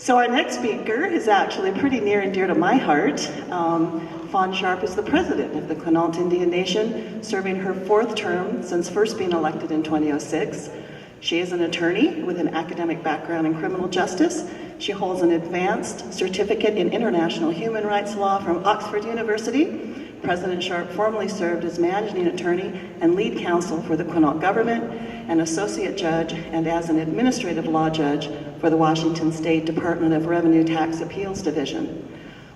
So our next speaker is actually pretty near and dear to my heart. Fawn Sharp is the president of the Quinault Indian Nation, serving her 4th term since first being elected in 2006. She is an attorney with an academic background in criminal justice. She holds an advanced certificate in international human rights law from Oxford University. President Sharp formerly served as managing attorney and lead counsel for the Quinault government, an associate judge, and as an administrative law judge for the Washington State Department of Revenue Tax Appeals Division.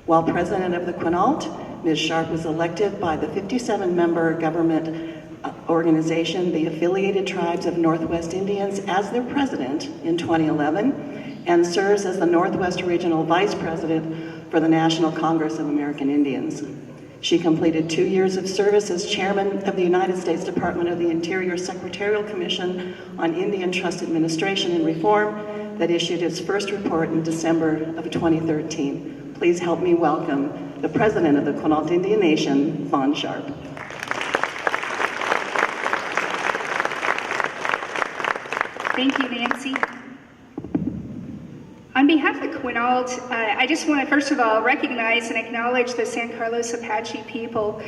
While president of the Quinault, Ms. Sharp was elected by the 57-member government organization, the Affiliated Tribes of Northwest Indians, as their president in 2011, and serves as the Northwest Regional Vice President for the National Congress of American Indians. She completed 2 years of service as chairman of the United States Department of the Interior Secretarial Commission on Indian Trust Administration and Reform that issued its first report in December of 2013. Please help me welcome the president of the Quinault Indian Nation, Fawn Sharp. Thank you, Nancy. On behalf of Quinault, I just want to first of all recognize and acknowledge the San Carlos Apache people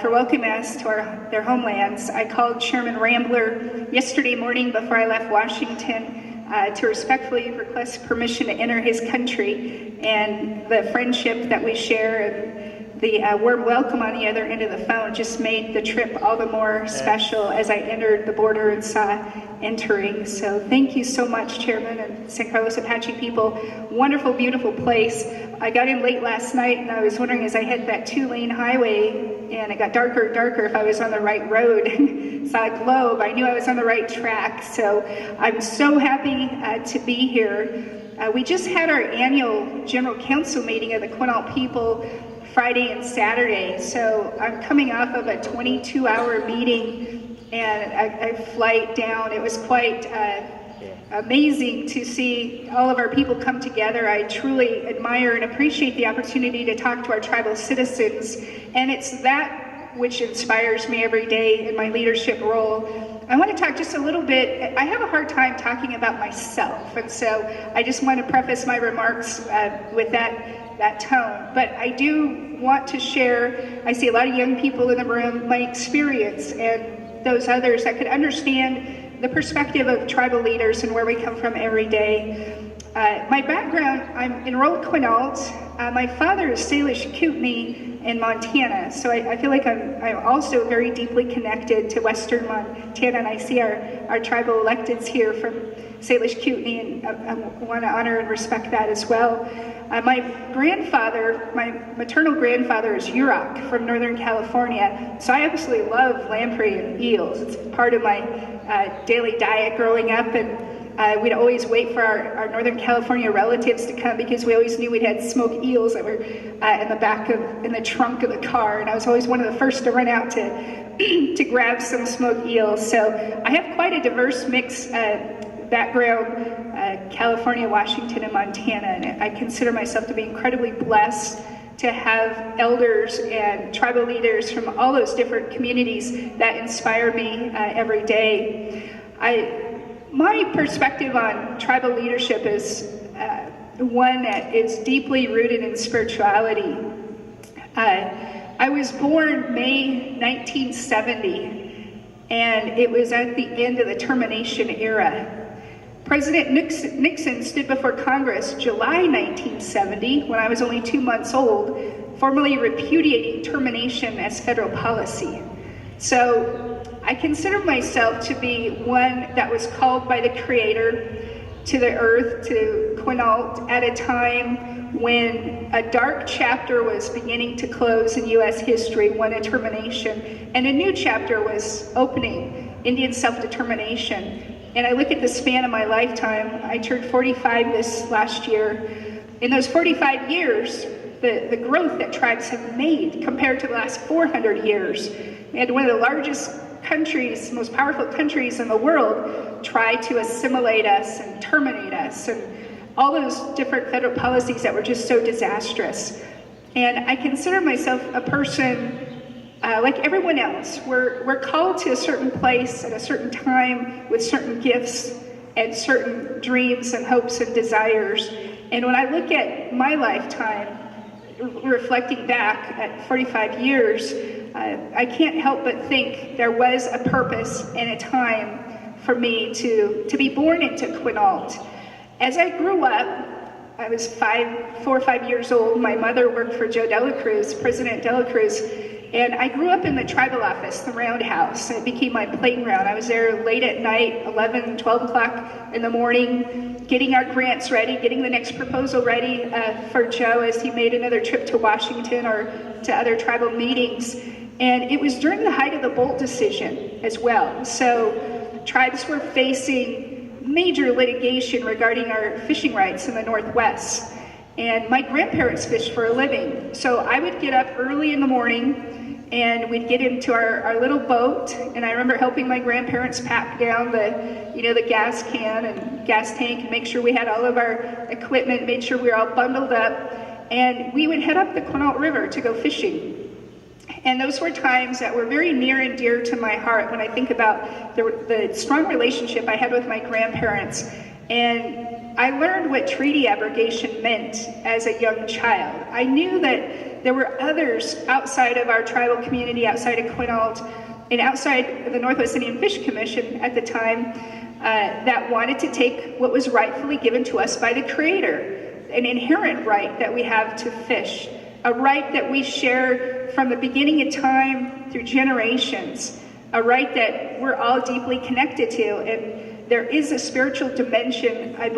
for welcoming us to their homelands. I called Chairman Rambler yesterday morning before I left Washington to respectfully request permission to enter his country, and the friendship that we share and the warm welcome on the other end of the phone just made the trip all the more special as I entered the border and saw entering. So thank you so much, Chairman and San Carlos Apache people. Wonderful, beautiful place. I got in late last night and I was wondering as I hit that 2-lane highway and it got darker and darker if I was on the right road. Saw a globe, I knew I was on the right track. So I'm so happy to be here. We just had our annual General Council meeting of the Quinault people Friday and Saturday. So I'm coming off of a 22-hour meeting and a flight down. It was quite amazing to see all of our people come together. I truly admire and appreciate the opportunity to talk to our tribal citizens, and it's that which inspires me every day in my leadership role. I want to talk just a little bit. I have a hard time talking about myself, and so I just want to preface my remarks with that tone. But I do want to share, I see a lot of young people in the room, my experience and those others that could understand the perspective of tribal leaders and where we come from every day. My background, I'm enrolled Quinault. My father is Salish Kootenai in Montana, so I feel like I'm also very deeply connected to Western Montana, and I see our tribal electeds here from Salish Kootenai, and I want to honor and respect that as well. My maternal grandfather is Yurok from Northern California, so I absolutely love lamprey and eels. It's part of my daily diet growing up, and we'd always wait for our Northern California relatives to come because we always knew we'd had smoked eels that were in the trunk of the car, and I was always one of the first to run out to grab some smoked eels. So I have quite a diverse mix background, California, Washington, and Montana, and I consider myself to be incredibly blessed to have elders and tribal leaders from all those different communities that inspire me every day. My perspective on tribal leadership is one that is deeply rooted in spirituality. I was born May 1970, and it was at the end of the termination era. President Nixon stood before Congress July 1970, when I was only 2 months old, formally repudiating termination as federal policy. So I consider myself to be one that was called by the Creator to the earth, to Quinault, at a time when a dark chapter was beginning to close in U.S. history, one of termination, and a new chapter was opening, Indian self-determination. And I look at the span of my lifetime. I turned 45 this last year. In those 45 years, the growth that tribes have made compared to the last 400 years. We had one of the largest countries, most powerful countries in the world, try to assimilate us and terminate us, and all those different federal policies that were just so disastrous. And I consider myself a person like everyone else. We're called to a certain place at a certain time with certain gifts and certain dreams and hopes and desires. And when I look at my lifetime, reflecting back at 45 years, I can't help but think there was a purpose and a time for me to be born into Quinault. As I grew up, I was 4 or 5 years old. My mother worked for Joe Dela Cruz, President Dela Cruz, and I grew up in the tribal office, the roundhouse. It became my playground. I was there late at night, 11, 12 o'clock in the morning, getting our grants ready, getting the next proposal ready for Joe as he made another trip to Washington or to other tribal meetings. And it was during the height of the Bolt decision as well. So tribes were facing major litigation regarding our fishing rights in the Northwest. And my grandparents fished for a living. So I would get up early in the morning and we'd get into our little boat. And I remember helping my grandparents pack down the gas can and gas tank and make sure we had all of our equipment, made sure we were all bundled up. And we would head up the Quinault River to go fishing. And those were times that were very near and dear to my heart when I think about the strong relationship I had with my grandparents. And I learned what treaty abrogation meant as a young child. I knew that there were others outside of our tribal community, outside of Quinault, and outside of the Northwest Indian Fish Commission at the time, that wanted to take what was rightfully given to us by the Creator, an inherent right that we have to fish, a right that we share from the beginning of time through generations, a right that we're all deeply connected to. And there is a spiritual dimension, I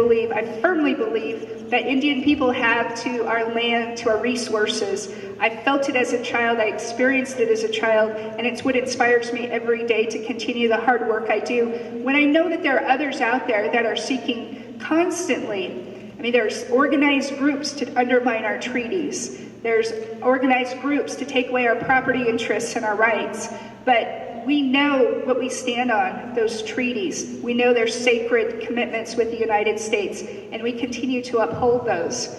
firmly believe, that Indian people have to our land, to our resources. I felt it as a child, I experienced it as a child, and it's what inspires me every day to continue the hard work I do. When I know that there are others out there that are seeking constantly, there's organized groups to undermine our treaties. There's organized groups to take away our property interests and our rights. But we know what we stand on, those treaties. We know they're sacred commitments with the United States, and we continue to uphold those.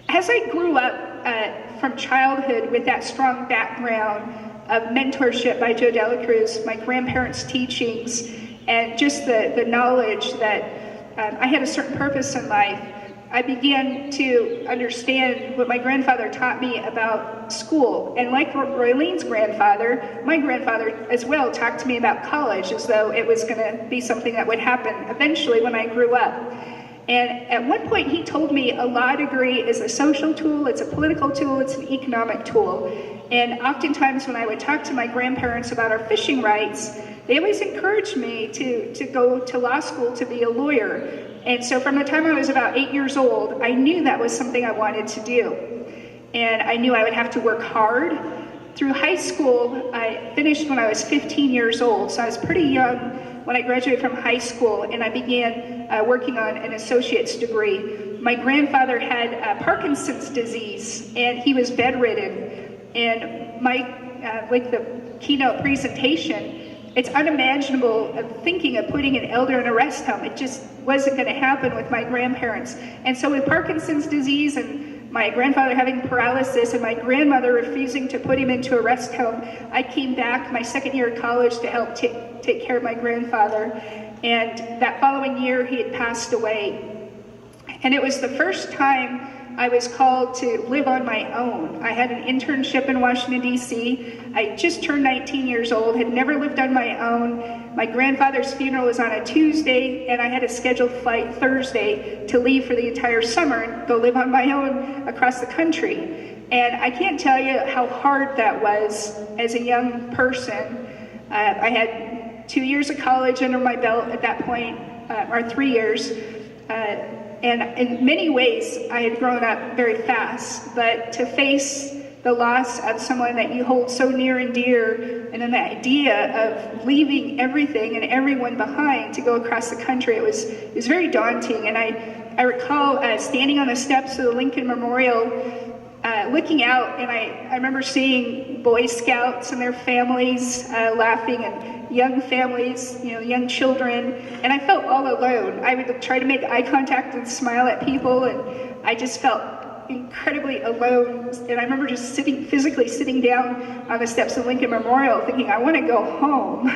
As I grew up from childhood with that strong background of mentorship by Joe Dela Cruz, my grandparents' teachings, and just the knowledge that I had a certain purpose in life, I began to understand what my grandfather taught me about school. And like Roylene's grandfather, my grandfather as well talked to me about college as though it was going to be something that would happen eventually when I grew up. And at one point he told me a law degree is a social tool, it's a political tool, it's an economic tool. And oftentimes when I would talk to my grandparents about our fishing rights, they always encouraged me to go to law school to be a lawyer. And so from the time I was about 8 years old, I knew that was something I wanted to do. And I knew I would have to work hard. Through high school, I finished when I was 15 years old, so I was pretty young when I graduated from high school, and I began working on an associate's degree. My grandfather had Parkinson's disease, and he was bedridden. And like the keynote presentation, it's unimaginable of thinking of putting an elder in a rest home. It just wasn't going to happen with my grandparents. And so with Parkinson's disease and my grandfather having paralysis and my grandmother refusing to put him into a rest home, I came back my second year of college to help take care of my grandfather. And that following year, he had passed away. And it was the first time I was called to live on my own. I had an internship in Washington, D.C. I just turned 19 years old, had never lived on my own. My grandfather's funeral was on a Tuesday, and I had a scheduled flight Thursday to leave for the entire summer and go live on my own across the country. And I can't tell you how hard that was as a young person. I had 2 years of college under my belt at that point, or 3 years. And in many ways, I had grown up very fast, but to face the loss of someone that you hold so near and dear, and then the idea of leaving everything and everyone behind to go across the country, it was very daunting. And I recall standing on the steps of the Lincoln Memorial, looking out, and I remember seeing Boy Scouts and their families laughing, and young families, young children, and I felt all alone. I would try to make eye contact and smile at people, and I just felt incredibly alone. And I remember just physically sitting down on the steps of Lincoln Memorial thinking, I want to go home.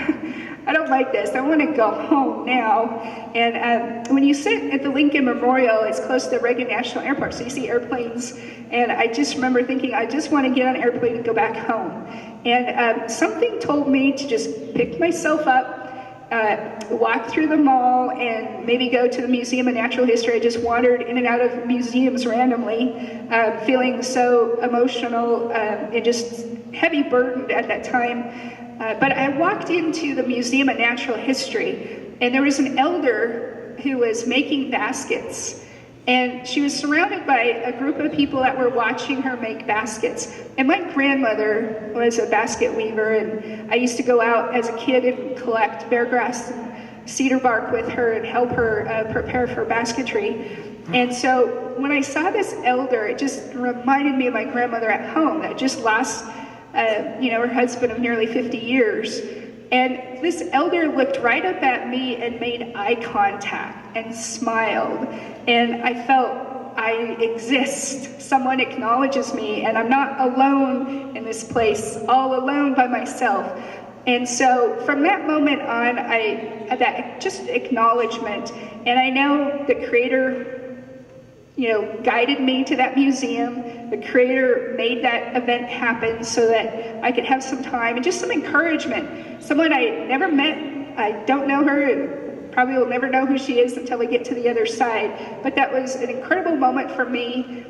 I don't like this. I want to go home now. And when you sit at the Lincoln Memorial, it's close to Reagan National Airport, so you see airplanes. And I just remember thinking, I just want to get on an airplane and go back home. And something told me to just pick myself up, walk through the mall, and maybe go to the Museum of Natural History. I just wandered in and out of museums randomly, feeling so emotional and just heavy burdened at that time. But I walked into the Museum of Natural History, and there was an elder who was making baskets. And she was surrounded by a group of people that were watching her make baskets. And my grandmother was a basket weaver, and I used to go out as a kid and collect bear grass and cedar bark with her and help her prepare for basketry. And so when I saw this elder, it just reminded me of my grandmother at home that just lost her husband of nearly 50 years. And this elder looked right up at me and made eye contact and smiled. And I felt I exist. Someone acknowledges me, and I'm not alone in this place, all alone by myself. And so from that moment on, I had that just acknowledgement. And I know the Creator guided me to that museum. The Creator made that event happen so that I could have some time and just some encouragement. Someone I never met, I don't know her, and probably will never know who she is until we get to the other side. But that was an incredible moment for me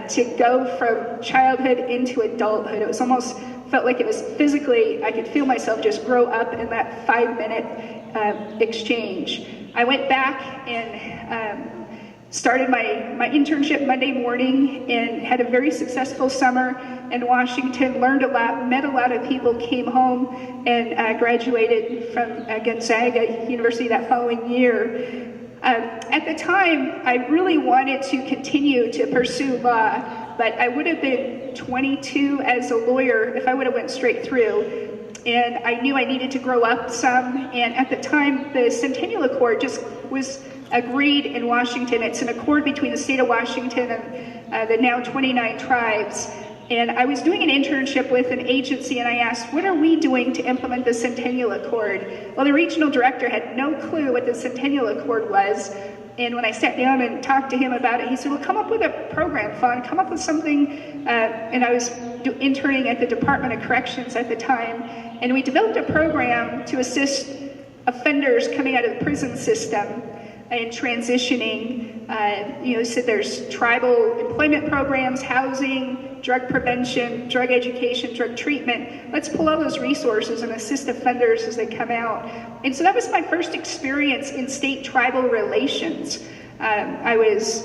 to go from childhood into adulthood. It was almost felt like it was physically, I could feel myself just grow up in that 5-minute exchange. I went back and started my internship Monday morning and had a very successful summer in Washington, learned a lot, met a lot of people, came home and graduated from Gonzaga University that following year. At the time, I really wanted to continue to pursue law, but I would have been 22 as a lawyer if I would have went straight through. And I knew I needed to grow up some, and at the time, the Centennial Accord just was agreed in Washington. It's an accord between the state of Washington and the now 29 tribes. And I was doing an internship with an agency, and I asked, what are we doing to implement the Centennial Accord? Well, the regional director had no clue what the Centennial Accord was. And when I sat down and talked to him about it, he said, well, come up with a program, Fawn, come up with something. And I was interning at the Department of Corrections at the time. And we developed a program to assist offenders coming out of the prison system and transitioning. Said there's tribal employment programs, housing, drug prevention, drug education, drug treatment. Let's pull all those resources and assist offenders as they come out. And so that was my first experience in state-tribal relations. I was,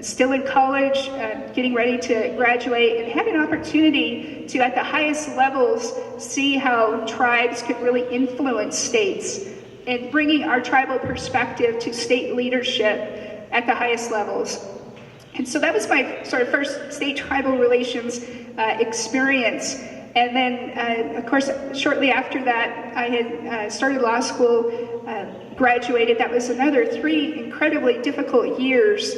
still in college, getting ready to graduate, and had an opportunity to, at the highest levels, see how tribes could really influence states and bringing our tribal perspective to state leadership at the highest levels. And so that was my sort of first state-tribal relations experience. And then, of course, shortly after that, I had started law school, graduated. That was another 3 incredibly difficult years.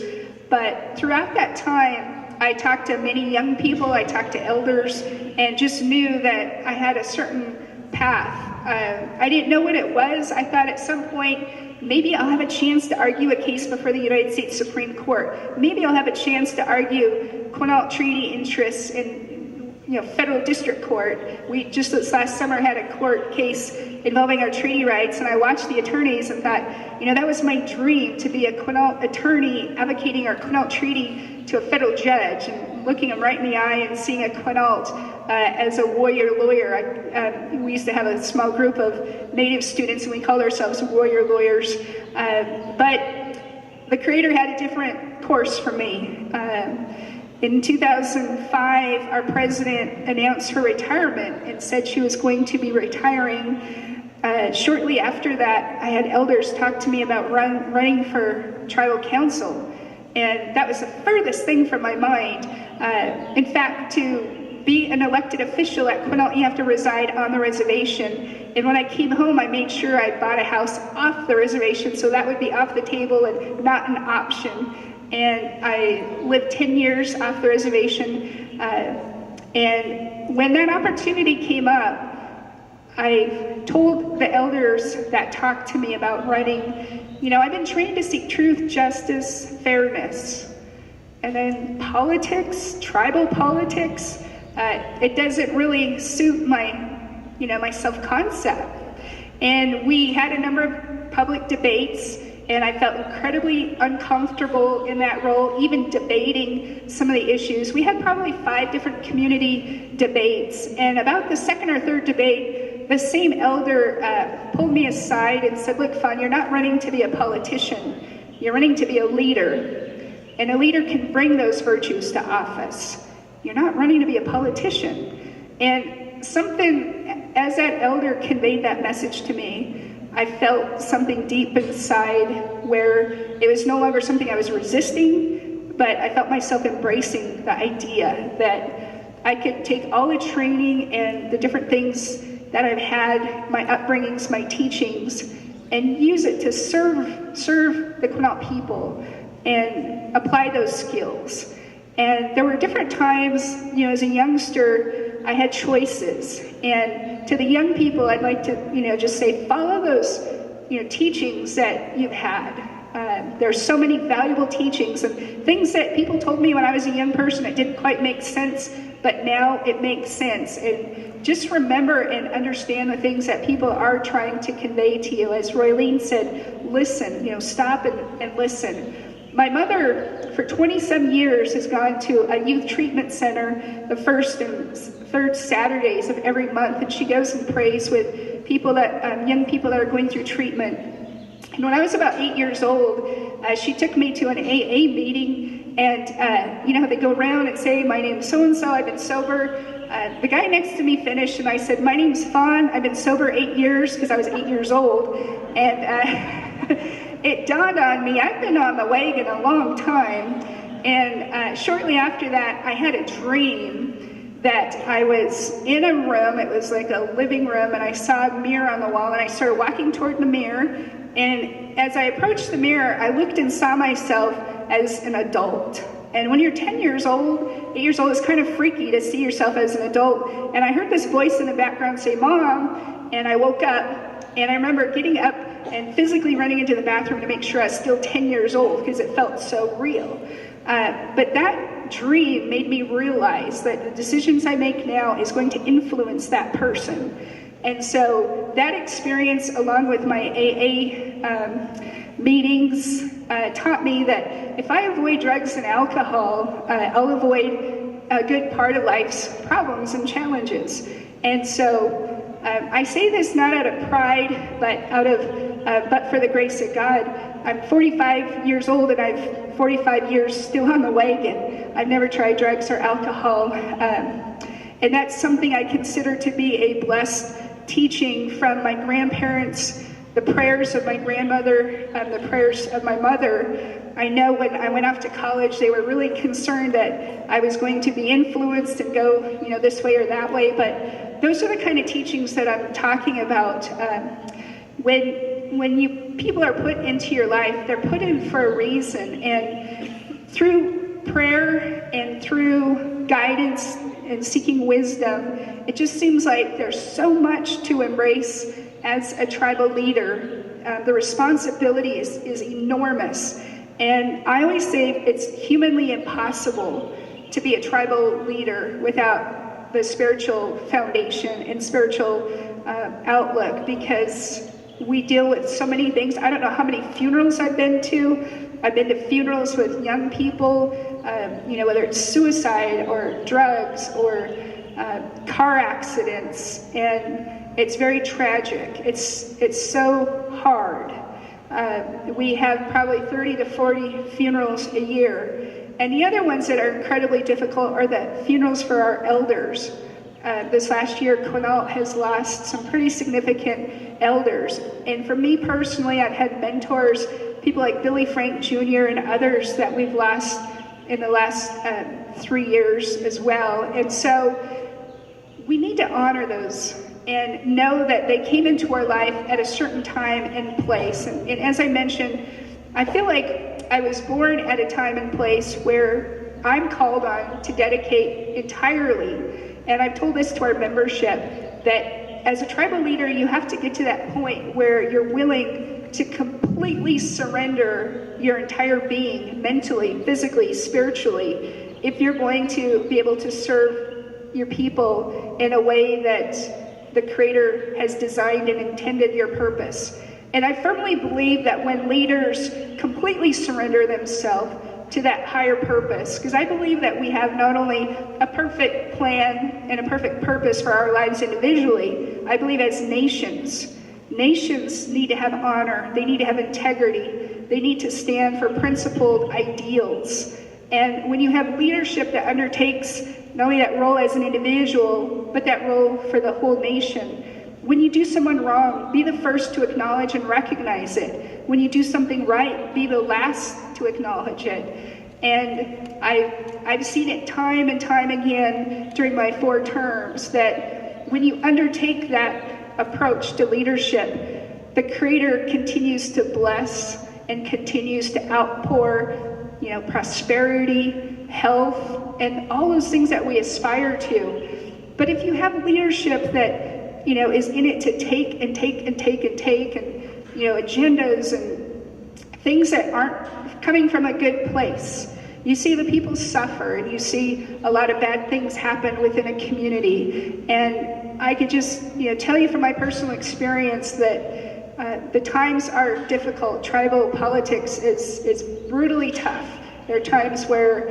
But throughout that time, I talked to many young people, I talked to elders, and just knew that I had a certain path. I didn't know what it was. I thought at some point, maybe I'll have a chance to argue a case before the United States Supreme Court. Maybe I'll have a chance to argue Quinault Treaty interests in federal district court. We just this last summer had a court case involving our treaty rights, and I watched the attorneys and thought, that was my dream, to be a Quinault attorney advocating our Quinault Treaty to a federal judge and looking him right in the eye and seeing a Quinault as a warrior lawyer. We used to have a small group of Native students, and we called ourselves warrior lawyers. But the Creator had a different course for me. In 2005, our president announced her retirement and said she was going to be retiring. Shortly after that, I had elders talk to me about running for tribal council, and that was the furthest thing from my mind. In fact, to be an elected official at Quinault, you have to reside on the reservation. And when I came home, I made sure I bought a house off the reservation, so that would be off the table and not an option. And I lived 10 years off the reservation. And when that opportunity came up, I told the elders that talked to me about running, you know, I've been trained to seek truth, justice, fairness. And then politics, tribal politics, it doesn't really suit my, you know, my self-concept. And we had a number of public debates, and I felt incredibly uncomfortable in that role, even debating some of the issues. We had probably 5 different community debates, and about the second or third debate, the same elder pulled me aside and said, look, Fawn, you're not running to be a politician. You're running to be a leader. And a leader can bring those virtues to office. You're not running to be a politician. And something, as that elder conveyed that message to me, I felt something deep inside where it was no longer something I was resisting, but I felt myself embracing the idea that I could take all the training and the different things that I've had, my upbringings, my teachings, and use it to serve the Quinault people and apply those skills. And there were different times, you know, as a youngster, I had choices. And to the young people, I'd like to, you know, just say, follow those, you know, teachings that you've had. There's so many valuable teachings and things that people told me when I was a young person, it didn't quite make sense, but now it makes sense. And just remember and understand the things that people are trying to convey to you. As Roylene said, listen, you know, stop and listen. My mother, for 27 years, has gone to a youth treatment center the first and third Saturdays of every month, and she goes and prays with people that, young people that are going through treatment. And when I was about 8 years old, she took me to an AA meeting, and you know, they go around and say, my name's so-and-so, I've been sober. The guy next to me finished, and I said, my name's Fawn, I've been sober 8 years, because I was 8 years old. And it dawned on me, I've been on the wagon a long time, and shortly after that, I had a dream that I was in a room, it was like a living room, and I saw a mirror on the wall, and I started walking toward the mirror, and as I approached the mirror, I looked and saw myself as an adult. And when you're 10 years old, 8 years old, it's kind of freaky to see yourself as an adult. And I heard this voice in the background say, Mom, and I woke up, and I remember getting up and physically running into the bathroom to make sure I was still 10 years old because it felt so real. But that dream made me realize that the decisions I make now is going to influence that person. And so that experience, along with my AA meetings, taught me that if I avoid drugs and alcohol, I'll avoid a good part of life's problems and challenges. And so I say this not out of pride, but out of but for the grace of God. I'm 45 years old, and I've 45 years still on the wagon. I've never tried drugs or alcohol, and that's something I consider to be a blessed teaching from my grandparents, the prayers of my grandmother, the prayers of my mother. I know when I went off to college, they were really concerned that I was going to be influenced and go, you know, this way or that way, but those are the kind of teachings that I'm talking about. When people are put into your life, they're put in for a reason, and through prayer and through guidance and seeking wisdom, it just seems like there's so much to embrace as a tribal leader. The responsibility is enormous, and I always say it's humanly impossible to be a tribal leader without the spiritual foundation and spiritual outlook, because we deal with so many things. I don't know how many funerals I've been to. I've been to funerals with young people, you know, whether it's suicide or drugs or car accidents, and it's very tragic. It's so hard. We have probably 30 to 40 funerals a year, and the other ones that are incredibly difficult are the funerals for our elders. This last year, Quinault has lost some pretty significant elders. And for me personally, I've had mentors, people like Billy Frank Jr. and others that we've lost in the last 3 years as well. And so we need to honor those and know that they came into our life at a certain time and place. And as I mentioned, I feel like I was born at a time and place where I'm called on to dedicate entirely, and I've told this to our membership, that as a tribal leader, you have to get to that point where you're willing to completely surrender your entire being, mentally, physically, spiritually, if you're going to be able to serve your people in a way that the Creator has designed and intended your purpose. And I firmly believe that when leaders completely surrender themselves to that higher purpose, because I believe that we have not only a perfect plan and a perfect purpose for our lives individually, I believe as nations need to have honor, they need to have integrity, they need to stand for principled ideals. And when you have leadership that undertakes not only that role as an individual, but that role for the whole nation, when you do someone wrong, be the first to acknowledge and recognize it. When you do something right, be the last to acknowledge it. And I've seen it time and time again during my 4 terms that when you undertake that approach to leadership, the Creator continues to bless and continues to outpour, prosperity, health, and all those things that we aspire to. But if you have leadership that is in it to take and take and take and take, and agendas and things that aren't coming from a good place, you see the people suffer, and you see a lot of bad things happen within a community. And I could just tell you from my personal experience that the times are difficult. Tribal politics is brutally tough. There are times where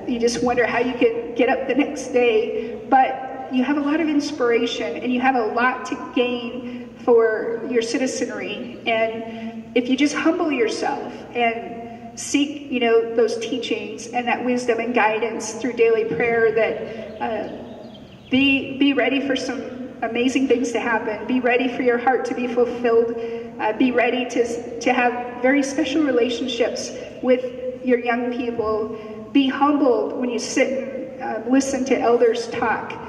you just wonder how you can get up the next day, but you have a lot of inspiration and you have a lot to gain for your citizenry. And if you just humble yourself and seek, those teachings and that wisdom and guidance through daily prayer, that be ready for some amazing things to happen. Be ready for your heart to be fulfilled. Be ready to have very special relationships with your young people. Be humbled when you sit and listen to elders talk.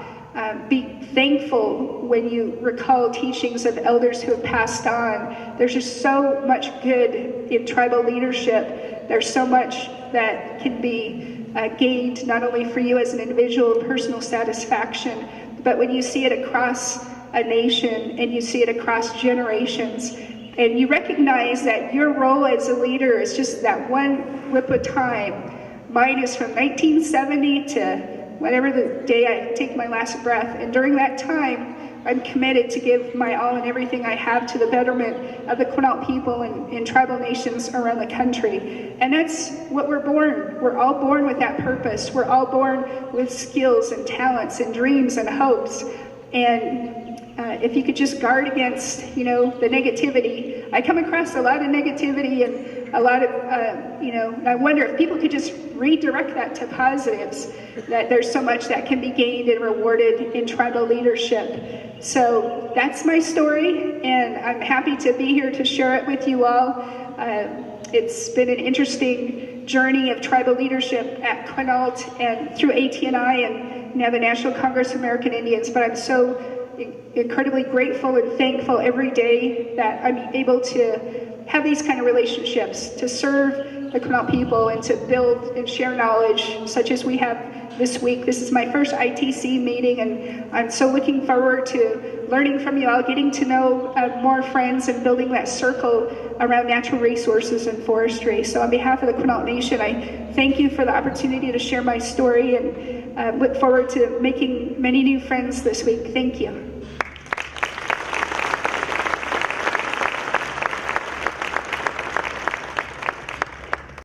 Be thankful when you recall teachings of elders who have passed on. There's just so much good in tribal leadership. There's so much that can be gained not only for you as an individual personal satisfaction, but when you see it across a nation and you see it across generations, and you recognize that your role as a leader is just that one whip of time. Mine is from 1970 to whatever the day I take my last breath. And during that time, I'm committed to give my all and everything I have to the betterment of the Quinault people and tribal nations around the country. And that's what we're born. We're all born with that purpose. We're all born with skills and talents and dreams and hopes. And if you could just guard against, the negativity. I come across a lot of negativity and a lot of, I wonder if people could just redirect that to positives, that there's so much that can be gained and rewarded in tribal leadership. So that's my story, and I'm happy to be here to share it with you all. It's been an interesting journey of tribal leadership at Quinault and through ATNI and now the National Congress of American Indians, but I'm so incredibly grateful and thankful every day that I'm able to have these kind of relationships, to serve the Quinault people and to build and share knowledge such as we have this week. This is my first ITC meeting, and I'm so looking forward to learning from you all, getting to know more friends and building that circle around natural resources and forestry. So on behalf of the Quinault Nation, I thank you for the opportunity to share my story and look forward to making many new friends this week. Thank you.